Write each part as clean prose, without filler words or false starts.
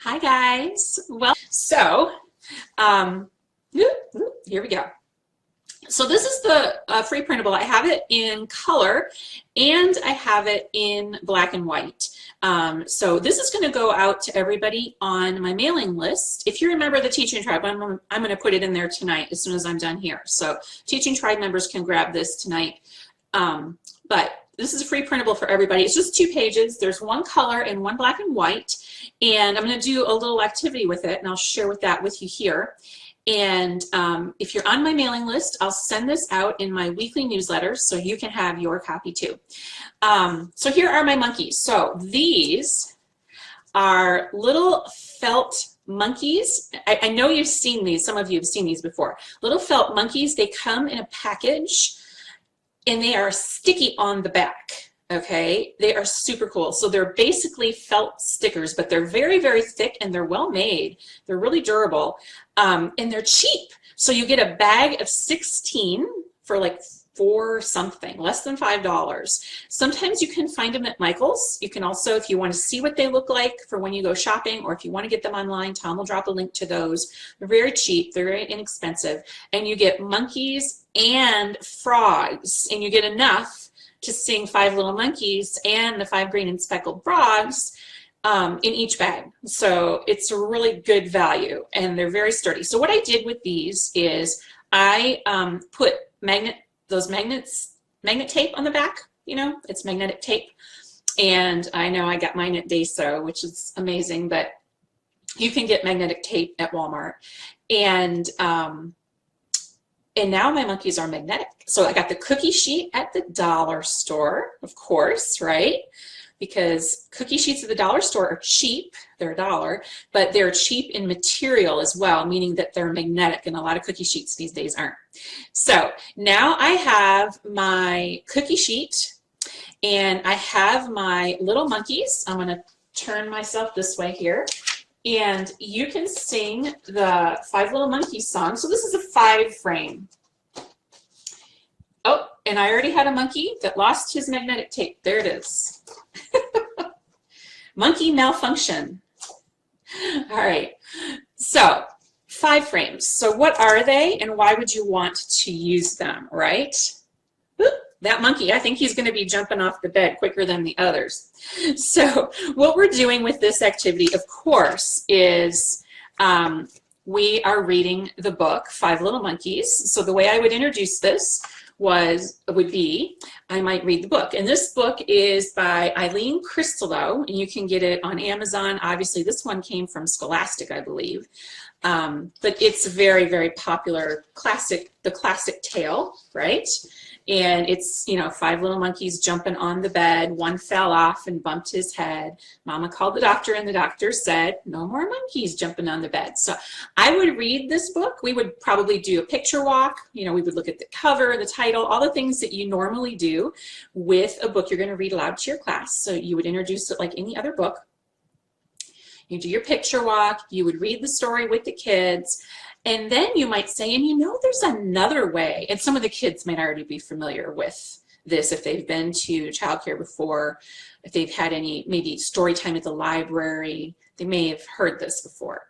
Hi guys. Well, um, here we go. So this is the free printable. I have it in color and I have it in black and white. So this is going to go out to everybody on my mailing list. If you remember the Teaching Tribe, I'm going to put it in there tonight as soon as I'm done here. So Teaching Tribe members can grab this tonight. But this is a free printable for everybody. It's just 2 pages. There's one color and one black and white. And I'm going to do a little activity with it, and I'll share that with you here. And if you're on my mailing list, I'll send this out in my weekly newsletter so you can have your copy too. So here are my monkeys. So these are little felt monkeys. I know you've seen these. Some of you have seen these before. Little felt monkeys. They come in a package and they are sticky on the back. Okay, they are super cool. So they're basically felt stickers, but they're very, very thick and they're well made. They're really durable, and they're cheap. So you get a bag of 16 for like $4 something, less than $5. Sometimes you can find them at Michael's. You can also, if you want to see what they look like for when you go shopping, or if you want to get them online, Tom will drop a link to those. They're very cheap, they're very inexpensive, and you get monkeys and frogs, and you get enough to sing 5 Little Monkeys and the 5 Green and Speckled Frogs in each bag. So it's a really good value, and they're very sturdy. So what I did with these is I put magnet tape on the back. You know, it's magnetic tape. And I know I got mine at Dayso, which is amazing, but you can get magnetic tape at Walmart. And now my monkeys are magnetic. So I got the cookie sheet at the dollar store, of course, right? Because cookie sheets at the dollar store are cheap. They're $1, but they're cheap in material as well, meaning that they're magnetic, and a lot of cookie sheets these days aren't. So now I have my cookie sheet and I have my little monkeys. I'm gonna turn myself this way here. And you can sing the 5 Little Monkeys song. So this is a 5 frame. Oh, and I already had a monkey that lost his magnetic tape. There it is. Monkey malfunction. All right, so 5 frames. So what are they and why would you want to use them, right? That monkey, I think he's going to be jumping off the bed quicker than the others. So what we're doing with this activity, of course, is we are reading the book, 5 Little Monkeys. So the way I would introduce this would be, I might read the book. And this book is by Eileen Cristalo, and you can get it on Amazon. Obviously, this one came from Scholastic, I believe. But it's a very, very popular classic, the classic tale, right? And it's, you know, 5 little monkeys jumping on the bed. One fell off and bumped his head. Mama called the doctor, and the doctor said, no more monkeys jumping on the bed. So I would read this book. We would probably do a picture walk. You know, we would look at the cover, the title, all the things that you normally do with a book you're going to read aloud to your class. So you would introduce it like any other book. You do your picture walk. You would read the story with the kids. And then you might say, and you know, there's another way. And some of the kids might already be familiar with this if they've been to childcare before, if they've had any maybe story time at the library, they may have heard this before.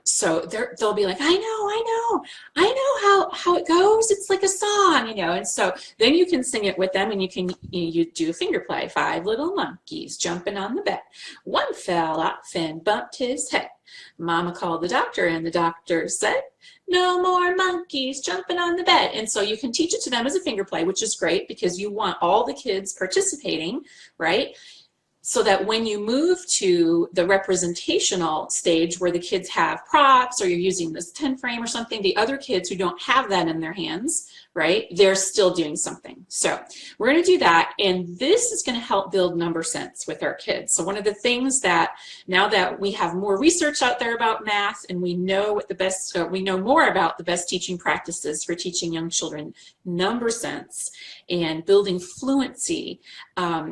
So they'll be like, I know how it goes. It's like a song, you know. And so then you can sing it with them, and you do a finger play. 5 little monkeys jumping on the bed. One fell off and bumped his head. Mama called the doctor, and the doctor said, no more monkeys jumping on the bed. And so you can teach it to them as a finger play, which is great because you want all the kids participating, right? So that when you move to the representational stage where the kids have props, or you're using this 10 frame or something, the other kids who don't have that in their hands, right, they're still doing something. So we're going to do that, and this is going to help build number sense with our kids. So one of the things that, now that we have more research out there about math, and we know what the best, we know more about the best teaching practices for teaching young children number sense and building fluency,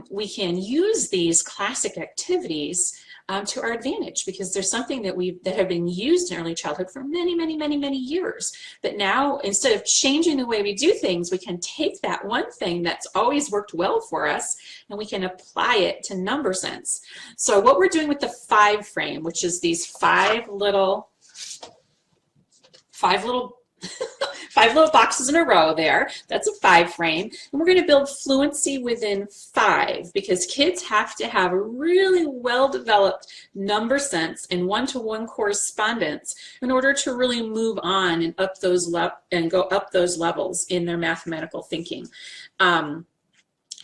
we can use these classic activities to our advantage, because there's something that have been used in early childhood for many, many, many, many years. But now, instead of changing the way we do things, we can take that one thing that's always worked well for us and we can apply it to number sense. So what we're doing with the 5 frame, which is these five little 5 little boxes in a row there. That's a 5 frame. And we're going to build fluency within 5, because kids have to have a really well-developed number sense and one-to-one correspondence in order to really move on and go up those levels in their mathematical thinking.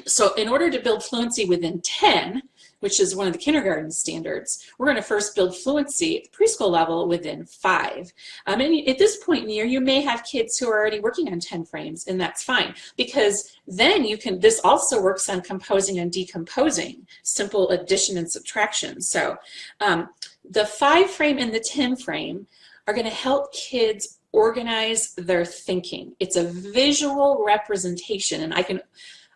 So in order to build fluency within 10, which is one of the kindergarten standards, we're going to first build fluency at the preschool level within 5. And at this point in the year, you may have kids who are already working on 10 frames, and that's fine, because then this also works on composing and decomposing, simple addition and subtraction. So the 5 frame and the 10 frame are going to help kids organize their thinking. It's a visual representation, and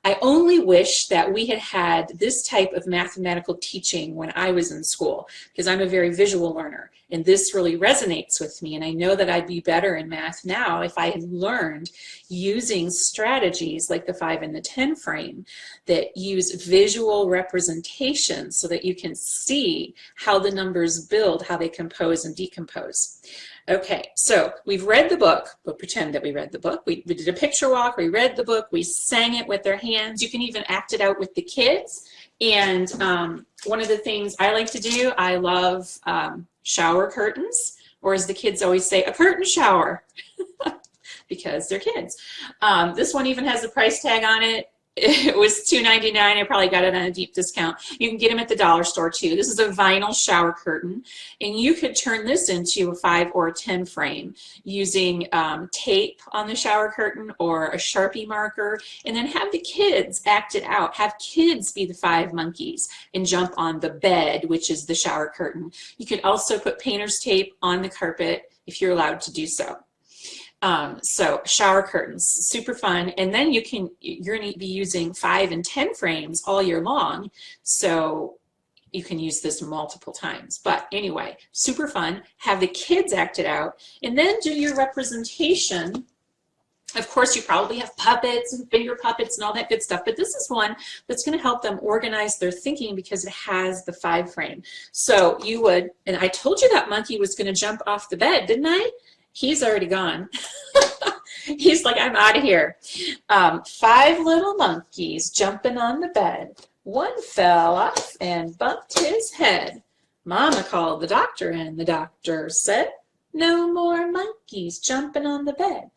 I only wish that we had had this type of mathematical teaching when I was in school, because I'm a very visual learner, and this really resonates with me, and I know that I'd be better in math now if I had learned using strategies like the 5 and the 10 frame that use visual representation so that you can see how the numbers build, how they compose and decompose. Okay, so we've read the book. We'll pretend that we read the book. We did a picture walk, we read the book, we sang it with their hands. You can even act it out with the kids. And one of the things I like to do, I love shower curtains, or as the kids always say, a curtain shower, because they're kids. This one even has a price tag on it. It was $2.99. I probably got it on a deep discount. You can get them at the dollar store too. This is a vinyl shower curtain, and you could turn this into a 5 or a 10 frame using tape on the shower curtain or a Sharpie marker, and then have the kids act it out. Have kids be the 5 monkeys and jump on the bed, which is the shower curtain. You could also put painter's tape on the carpet if you're allowed to do so. So shower curtains, super fun. And then you're going to be using 5 and 10 frames all year long, so you can use this multiple times. But anyway, super fun. Have the kids act it out, and then do your representation. Of course, you probably have puppets and finger puppets and all that good stuff, but this is one that's going to help them organize their thinking because it has the 5 frame. So you would, and I told you that monkey was going to jump off the bed, didn't I? He's already gone. He's like, I'm out of here. 5 little monkeys jumping on the bed. One fell off and bumped his head. Mama called the doctor, and the doctor said, no more monkeys jumping on the bed.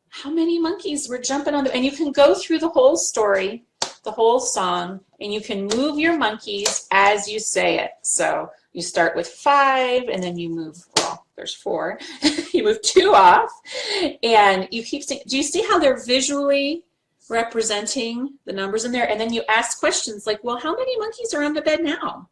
How many monkeys were jumping on the bed? And you can go through the whole story, the whole song, and you can move your monkeys as you say it. So you start with 5, and then you move, well, there's 4. You move 2 off, and you keep saying, do you see how they're visually representing the numbers in there? And then you ask questions like, well, how many monkeys are on the bed now?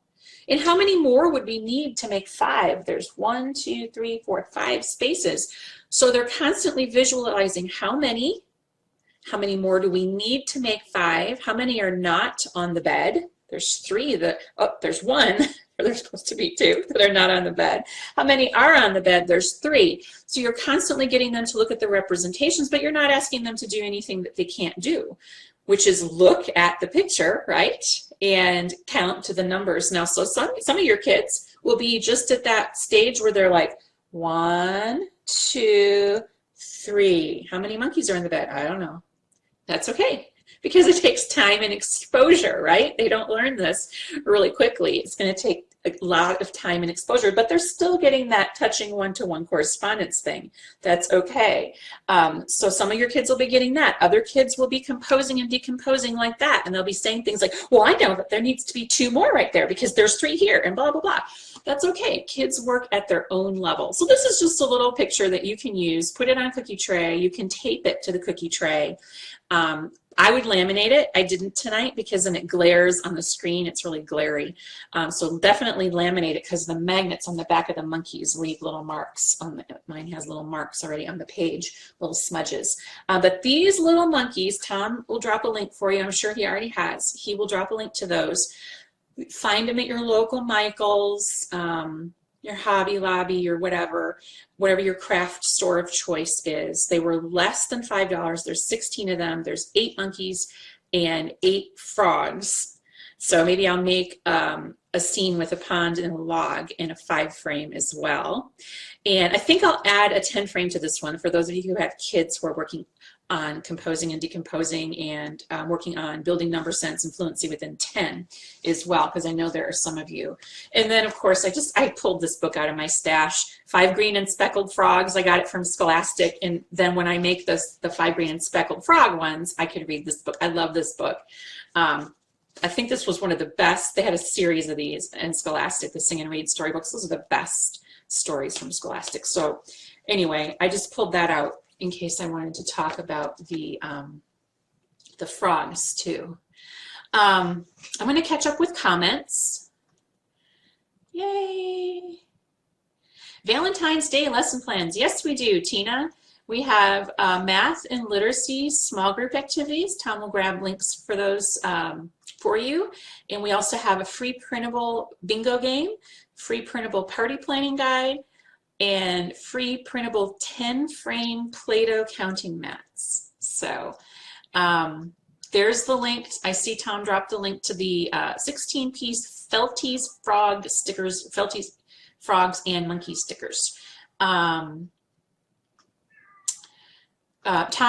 And how many more would we need to make 5? There's 1, 2, 3, 4, 5 spaces. So they're constantly visualizing how many more do we need to make 5? How many are not on the bed? There's 3 there's 1, or there's supposed to be 2 that are not on the bed. How many are on the bed? There's 3. So you're constantly getting them to look at the representations, but you're not asking them to do anything that they can't do, which is look at the picture, right? And count to the numbers. Now, so some of your kids will be just at that stage where they're like, 1, 2, 3. How many monkeys are in the bed? I don't know. That's okay, because it takes time and exposure, right? They don't learn this really quickly. It's going to take a lot of time and exposure, but they're still getting that touching one-to-one correspondence thing. That's okay. So some of your kids will be getting that. Other kids will be composing and decomposing like that, and they'll be saying things like, well, I know that there needs to be 2 more right there because there's 3 here, and blah, blah, blah. That's okay. Kids work at their own level. So this is just a little picture that you can use. Put it on a cookie tray. You can tape it to the cookie tray. I would laminate it. I didn't tonight because then it glares on the screen. It's really glary. So definitely laminate it, because the magnets on the back of the monkeys leave little marks. Mine has little marks already on the page, little smudges. But these little monkeys, Tom will drop a link for you. I'm sure he already has. He will drop a link to those. Find them at your local Michael's, your Hobby Lobby, or whatever your craft store of choice is. They were less than $5. There's 16 of them. There's 8 monkeys and 8 frogs. So maybe I'll make a scene with a pond and a log in a 5-frame as well. And I think I'll add a 10-frame to this one for those of you who have kids who are working on composing and decomposing and working on building number sense and fluency within 10 as well, because I know there are some of you. And then of course I pulled this book out of my stash, 5 Green and Speckled Frogs. I got it from Scholastic, and then when I make the 5 Green and Speckled Frog ones, I could read this book. I love this book. I think this was one of the best. They had a series of these in Scholastic, the Sing and Read storybooks. Those are the best stories from Scholastic. So anyway, I just pulled that out in case I wanted to talk about the frogs too. I'm going to catch up with comments. Yay! Valentine's Day lesson plans. Yes, we do, Tina. We have math and literacy small group activities. Tom will grab links for those for you. And we also have a free printable bingo game, free printable party planning guide, and free printable 10-frame Play-Doh counting mats. So there's the link. I see Tom dropped the link to the 16-piece Felties frog stickers, Felties frogs and monkey stickers. Tom,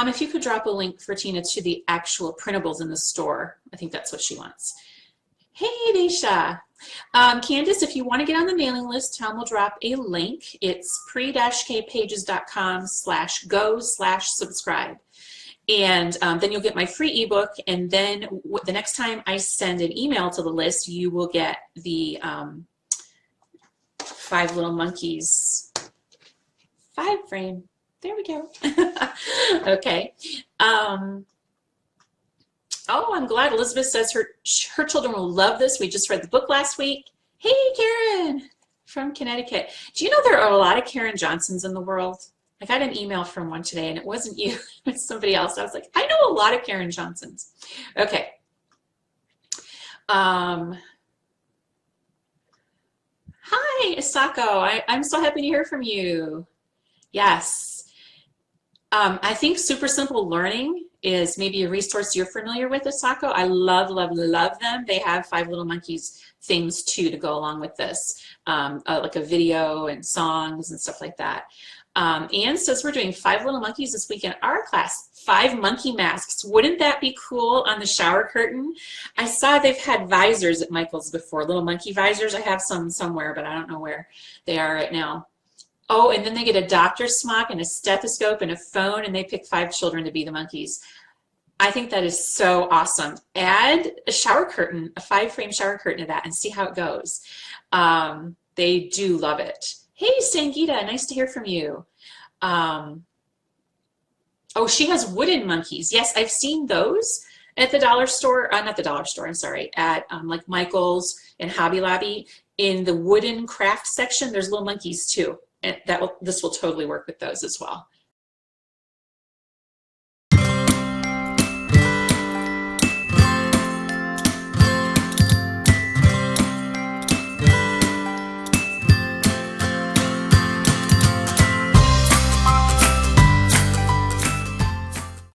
if you could drop a link for Tina to the actual printables in the store. I think that's what she wants. Hey, Daisha. Candace, if you want to get on the mailing list, Tom will drop a link. It's pre-kpages.com/go/subscribe. And then you'll get my free ebook. And then the next time I send an email to the list, you will get the 5 Little Monkeys 5-frame. There we go. Okay. Oh, I'm glad. Elizabeth says her children will love this. We just read the book last week. Hey, Karen from Connecticut. Do you know there are a lot of Karen Johnsons in the world? I got an email from one today, and it wasn't you. It's somebody else. I was like, I know a lot of Karen Johnsons. Okay. Hi, Isako. I'm so happy to hear from you. Yes. I think Super Simple Learning is maybe a resource you're familiar with, Isako. I love, love, love them. They have 5 Little Monkeys things too to go along with this, like a video and songs and stuff like that. Anne says we're doing 5 Little Monkeys this week in our class. 5 monkey masks. Wouldn't that be cool on the shower curtain? I saw they've had visors at Michael's before, little monkey visors. I have some somewhere, but I don't know where they are right now. Oh, and then they get a doctor's smock and a stethoscope and a phone, and they pick 5 children to be the monkeys. I think that is so awesome. Add a shower curtain, a 5-frame shower curtain to that, and see how it goes. They do love it. Hey, Sangita, nice to hear from you. Oh, she has wooden monkeys. Yes, I've seen those at the dollar store, not the dollar store, I'm sorry, at like Michael's and Hobby Lobby. In the wooden craft section, there's little monkeys too. And this will totally work with those as well.